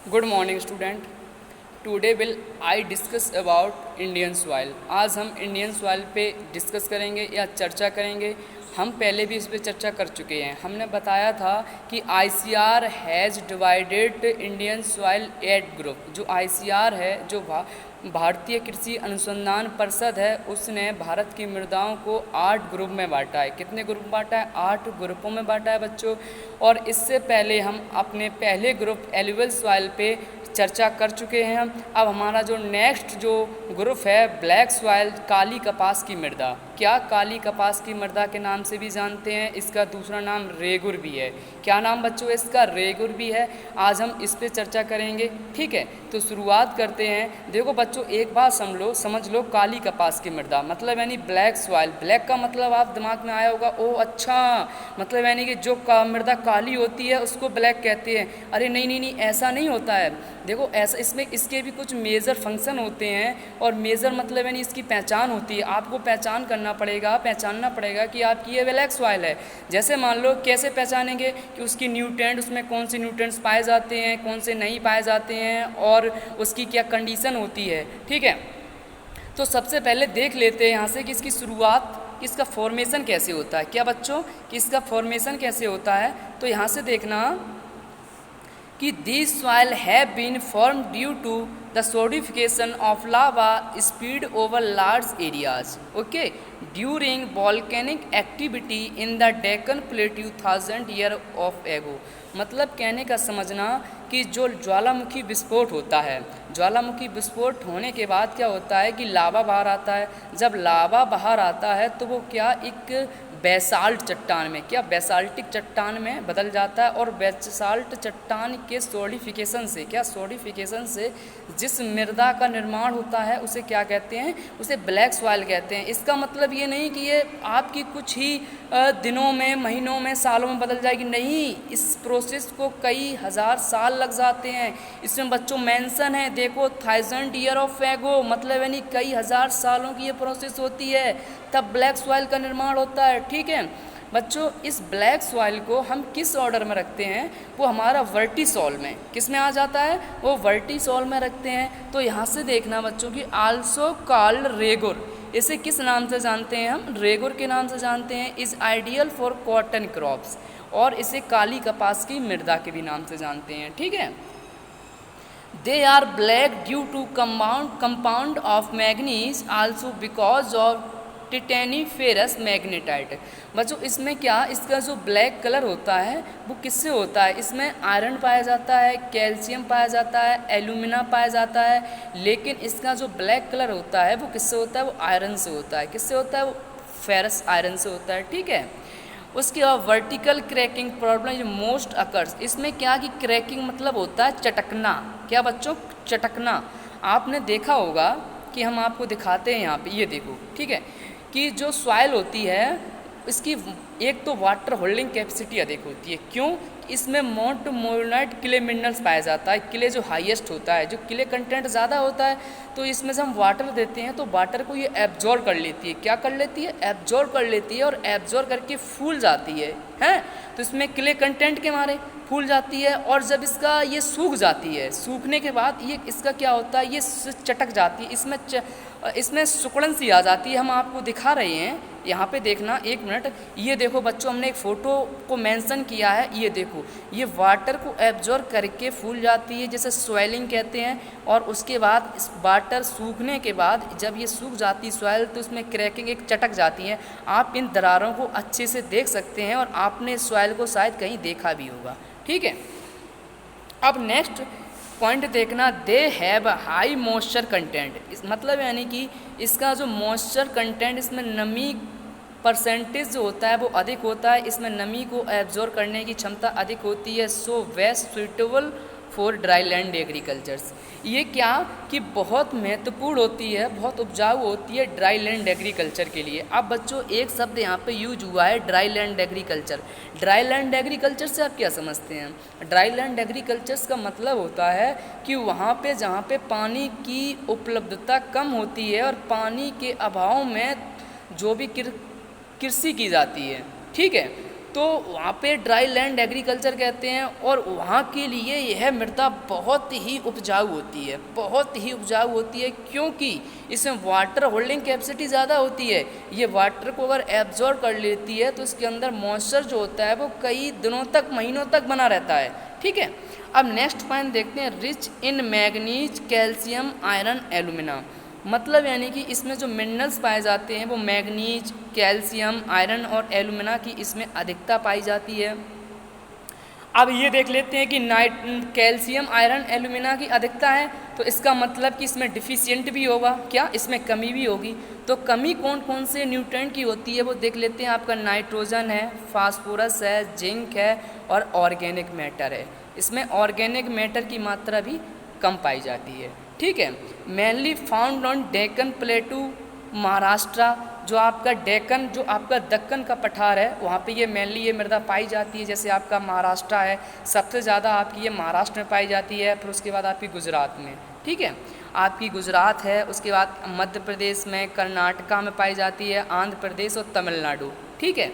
Good morning student. Today will I discuss about Indian soil. आज हम Indian soil पे discuss करेंगे या चर्चा करेंगे। हम पहले भी इस पे चर्चा कर चुके हैं। हमने बताया था कि ICR has divided Indian soil eight group. जो आईसीआर है, जो भारतीय कृषि अनुसंधान परिषद है, उसने भारत की मृदाओं को 8 ग्रुप में बांटा है। कितने ग्रुप में बांटा है? 8 ग्रुपों में बांटा है बच्चों। और इससे पहले हम अपने पहले ग्रुप एलुवियल सॉइल पे चर्चा कर चुके हैं। अब हमारा जो नेक्स्ट जो ग्रुप है ब्लैक सॉइल, काली कपास की मृदा। क्या काली कपास की मृदा के नाम से भी जानते हैं? इसका दूसरा नाम रेगुर भी है। क्या नाम बच्चों इसका? रेगुर भी है। आज हम इस पे चर्चा करेंगे, ठीक है। तो शुरुआत करते हैं। देखो बच्चों, एक बात समझ लो काली कपास की मृदा मतलब यानी ब्लैक सॉइल। ब्लैक का मतलब आप दिमाग में आया होगा, ओह अच्छा, मतलब यानी कि जो मृदा काली होती है उसको ब्लैक कहते हैं। अरे नहीं नहीं नहीं, ऐसा नहीं होता है। देखो ऐसा, इसमें इसके भी कुछ मेजर फंक्शन होते हैं और मेजर मतलब यानी इसकी पहचान होती है। आपको पहचानना पड़ेगा कि आपकी ये ब्लैक सॉइल है। जैसे मान लो, कैसे पहचानेंगे कि उसकी न्यूट्रिएंट, उसमें कौन से न्यूट्रिएंट्स पाए जाते हैं, कौन से नहीं पाए जाते हैं और उसकी क्या कंडीशन होती है, ठीक है। तो सबसे पहले देख लेते हैं यहाँ से कि इसकी शुरुआत, इसका फॉर्मेशन कैसे होता है। क्या बच्चों, कि इसका फॉर्मेशन कैसे होता है? तो यहाँ से देखना कि these soil have been formed due to the solidification of lava spread over large areas, okay, during volcanic activity in the Deccan Plateau 1000 year of ago। मतलब कहने का समझना कि जो ज्वालामुखी विस्फोट होता है, ज्वालामुखी विस्फोट होने के बाद क्या होता है कि लावा बाहर आता है। जब लावा बाहर आता है तो वो क्या एक बेसाल्ट चट्टान में, क्या बेसाल्टिक चट्टान में बदल जाता है। और बेसाल्ट चट्टान के सॉलिडिफिकेशन से, क्या सॉलिडिफिकेशन से जिस मृदा का निर्माण होता है उसे क्या कहते हैं? उसे ब्लैक सॉइल कहते हैं। इसका मतलब ये नहीं कि ये आपकी कुछ ही दिनों में, महीनों में, सालों में बदल जाएगी, नहीं। इस प्रोसेस को कई हज़ार साल लग जाते हैं। इसमें बच्चों मेंशन है, देखो 1000 ईयर ऑफ एगो, मतलब यानी कई हज़ार सालों की ये प्रोसेस होती है, तब ब्लैक सॉइल का निर्माण होता है, ठीक है। बच्चों, इस ब्लैक सॉइल को हम किस ऑर्डर में रखते हैं? वो हमारा वर्टिसॉल में, किस में आ जाता है? वो वर्टिसॉल में रखते हैं। तो यहाँ से देखना बच्चों की आल्सो कॉल्ड रेगुर, इसे किस नाम से जानते हैं हम? रेगुर के नाम से जानते हैं। Is ideal for cotton crops, और इसे काली कपास की मृदा के भी नाम से जानते हैं, ठीक है। They are black due to compound of manganese also because of titaniferous magnetite. बच्चों इसमें क्या, इसका जो ब्लैक कलर होता है वो किससे होता है? इसमें आयरन पाया जाता है, कैल्शियम पाया जाता है, एल्यूमिना पाया जाता है, लेकिन इसका जो ब्लैक कलर होता है वो किससे होता है? वो आयरन से होता है। किससे होता है? वो फेरस आयरन से होता है, ठीक है। उसके बाद वर्टिकल क्रैकिंग प्रॉब्लम जो मोस्ट अकर्स, इसमें क्या कि क्रैकिंग मतलब होता है चटकना। क्या बच्चों? चटकना। आपने देखा होगा कि हम आपको दिखाते हैं यहाँ पे, ये देखो, ठीक है, कि जो सॉइल होती है इसकी एक तो वाटर होल्डिंग कैपेसिटी अधिक होती है। क्यों? इसमें मोंट मोनाइट क्ले मिनरल्स पाया जाता है। क्ले जो हाईएस्ट होता है, जो क्ले कंटेंट ज़्यादा होता है, तो इसमें से हम वाटर देते हैं तो वाटर को ये एब्जॉर्ब कर लेती है। क्या कर लेती है? एब्जॉर्ब कर लेती है, और एब्जॉर्ब करके फूल जाती है, हैं? तो इसमें क्ले कंटेंट के मारे फूल जाती है, और जब इसका ये सूख जाती है, सूखने के बाद ये इसका क्या होता है? ये चटक जाती है, इसमें सुकड़न सी आ जाती है। हम आपको दिखा रहे हैं, यहाँ पे देखना, एक मिनट। ये देखो बच्चों, हमने एक फ़ोटो को मेंशन किया है, ये देखो, ये वाटर को एब्जॉर्ब करके फूल जाती है, जैसे स्वेलिंग कहते हैं। और उसके बाद इस वाटर सूखने के बाद जब ये सूख जाती है सॉइल, तो इसमें क्रैकिंग एक चटक जाती है। आप इन दरारों को अच्छे से देख सकते हैं, और आपने सॉइल को शायद कहीं देखा भी होगा, ठीक है। अब नेक्स्ट पॉइंट देखना, they have high moisture content. इस मतलब यानी कि इसका जो मॉइस्चर कंटेंट, इसमें नमी परसेंटेज जो होता है वो अधिक होता है, इसमें नमी को एब्जॉर्ब करने की क्षमता अधिक होती है। So best suitable for dry land agricultures. ये क्या कि बहुत महत्वपूर्ण होती है, बहुत उपजाऊ होती है ड्राई लैंड एग्रीकल्चर के लिए। अब बच्चों एक शब्द यहाँ पे यूज हुआ है, dry land agriculture. Dry land agriculture से आप क्या समझते हैं? ड्राई लैंड एग्रीकल्चर का मतलब होता है कि वहाँ पे जहाँ पे पानी की उपलब्धता कम होती है और पानी के अभाव में जो भी कृषि की जाती है, ठीक है। तो वहाँ पे ड्राई लैंड एग्रीकल्चर कहते हैं, और वहाँ के लिए यह मृदा बहुत ही उपजाऊ होती है, बहुत ही उपजाऊ होती है, क्योंकि इसमें वाटर होल्डिंग कैपेसिटी ज़्यादा होती है। ये वाटर को अगर एब्जॉर्ब कर लेती है तो इसके अंदर मॉइस्चर जो होता है वो कई दिनों तक, महीनों तक बना रहता है। ठीक है, अब नेक्स्ट पॉइंट देखते हैं, rich in manganese, calcium, iron, alumina. मतलब यानी कि इसमें जो मिनरल्स पाए जाते हैं वो मैग्नीज, कैल्शियम, आयरन और एल्यूमिना की इसमें अधिकता पाई जाती है। अब ये देख लेते हैं कि कैल्शियम, आयरन, एल्यूमिना की अधिकता है, तो इसका मतलब कि इसमें डिफिशिएंट भी होगा, क्या इसमें कमी भी होगी। तो कमी कौन कौन से न्यूट्रिएंट की होती है वो देख लेते हैं। आपका नाइट्रोजन है, फास्फोरस है, जिंक है और ऑर्गेनिक मैटर है। इसमें ऑर्गेनिक मैटर की मात्रा भी कम पाई जाती है। ठीक है, mainly found on Deccan प्लेटू, Maharashtra, जो आपका डेक्कन, जो आपका दक्कन का पठार है, वहाँ पे ये मेनली ये मृदा पाई जाती है। जैसे आपका महाराष्ट्र है, सबसे ज़्यादा आपकी ये महाराष्ट्र में पाई जाती है, फिर उसके बाद आपकी गुजरात में। ठीक है, आपकी गुजरात है, उसके बाद मध्य प्रदेश में, कर्नाटका में पाई जाती है, आंध्र प्रदेश और तमिलनाडु। ठीक है,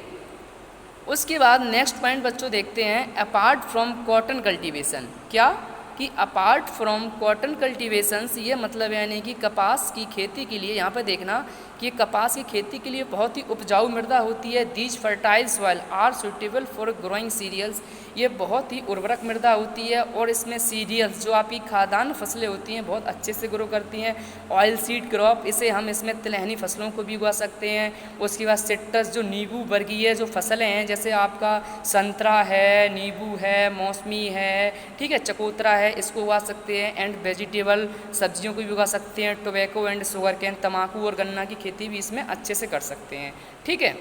उसके बाद नेक्स्ट पॉइंट बच्चों देखते हैं, अपार्ट फ्रॉम कॉटन कल्टीवेशन। क्या कि अपार्ट फ्रॉम कॉटन कल्टीवेशंस, ये मतलब यानी कि कपास की खेती के लिए, यहाँ पर देखना कि कपास की खेती के लिए बहुत ही उपजाऊ मृदा होती है। These fertile soil are suitable for growing cereals, ये बहुत ही उर्वरक मृदा होती है, और इसमें सीरियल्स, जो आपकी खाद्यान्न फसलें होती हैं, बहुत अच्छे से ग्रो करती हैं। ऑयल सीड क्रॉप, इसे हम इसमें तिलहनी फसलों को भी उगा सकते हैं। उसके बाद सिट्रस, जो नींबू वर्गीय जो फसलें हैं, जैसे आपका संतरा है, नींबू है, मौसमी है, ठीक है, चकोतरा है, इसको उगा सकते हैं। एंड वेजिटेबल, सब्जियों को भी उगा सकते हैं। टोबैको एंड शुगर कैन, तम्बाकू और गन्ना की खेती भी इसमें अच्छे से कर सकते हैं। ठीक है,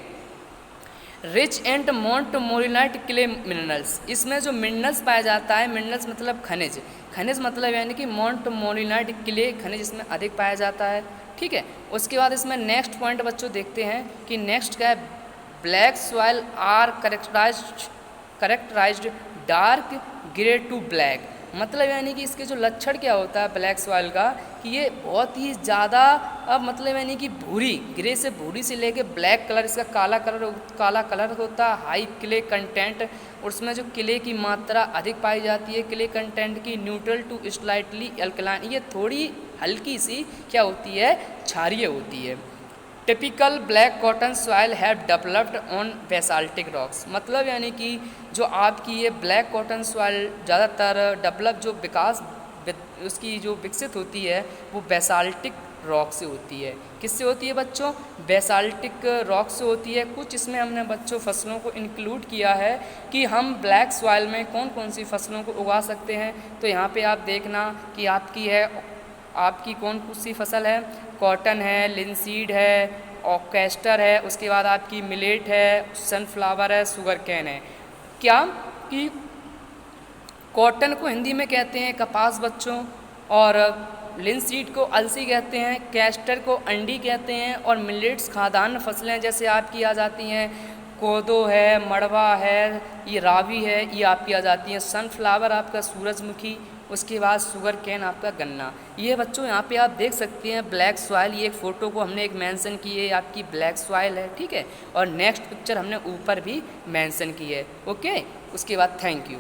रिच एंड मोंटमोरिलाइट क्ले मिनरल्स, इसमें जो मिनरल्स पाया जाता है, मिनरल्स मतलब खनिज, खनिज मतलब यानी कि मोंटमोरिलाइट क्ले खनिज इसमें अधिक पाया जाता है। ठीक है, उसके बाद इसमें नेक्स्ट पॉइंट बच्चों देखते हैं कि नेक्स्ट क्या है, black soil are characterised dark grey to black. मतलब यानी कि इसके जो लक्षण क्या होता है ब्लैक सॉइल का, कि ये बहुत ही ज़्यादा, अब मतलब यानी कि भूरी, ग्रे से भूरी से लेके ब्लैक कलर, इसका काला कलर होता है। हाई क्ले कंटेंट, और उसमें जो क्ले की मात्रा अधिक पाई जाती है, क्ले कंटेंट की, न्यूट्रल टू स्लाइटली अल्कलाइन, ये थोड़ी हल्की सी क्या होती है, क्षारीय होती है। Typical black cotton soil have developed on basaltic rocks, मतलब यानी कि जो आपकी ये ब्लैक कॉटन सॉइल ज़्यादातर डेवलप, जो विकास उसकी जो विकसित होती है वो बेसाल्टिक रॉक से होती है। किससे होती है बच्चों, बेसाल्टिक रॉक से होती है। कुछ इसमें हमने बच्चों फसलों को इंक्लूड किया है कि हम ब्लैक सॉइल में कौन कौन सी फसलों को उगा सकते हैं। तो यहाँ पे आप देखना कि आपकी कौन सी फसल है, कॉटन है, लिनसीड है, ऑर्केस्टर है, उसके बाद आपकी मिलेट है, सनफ्लावर है, शुगर कैन है। क्या कि कॉटन को हिंदी में कहते हैं कपास बच्चों, और लिनसीड को अलसी कहते हैं, कैस्टर को अंडी कहते हैं, और मिलेट्स खाद्यान्न फसलें जैसे आपकी आ जाती हैं, कोदो है, मड़वा है, ये रावी है, ये आपकी आ जाती हैं। सनफ्लावर आपका सूरजमुखी, उसके बाद शुगर कैन आपका गन्ना। ये बच्चों यहाँ पे आप देख सकते हैं ब्लैक सॉइल, ये एक फ़ोटो को हमने एक मेंशन की है, आपकी ब्लैक सॉइल है। ठीक है, और नेक्स्ट पिक्चर हमने ऊपर भी मेंशन की है। ओके, उसके बाद थैंक यू।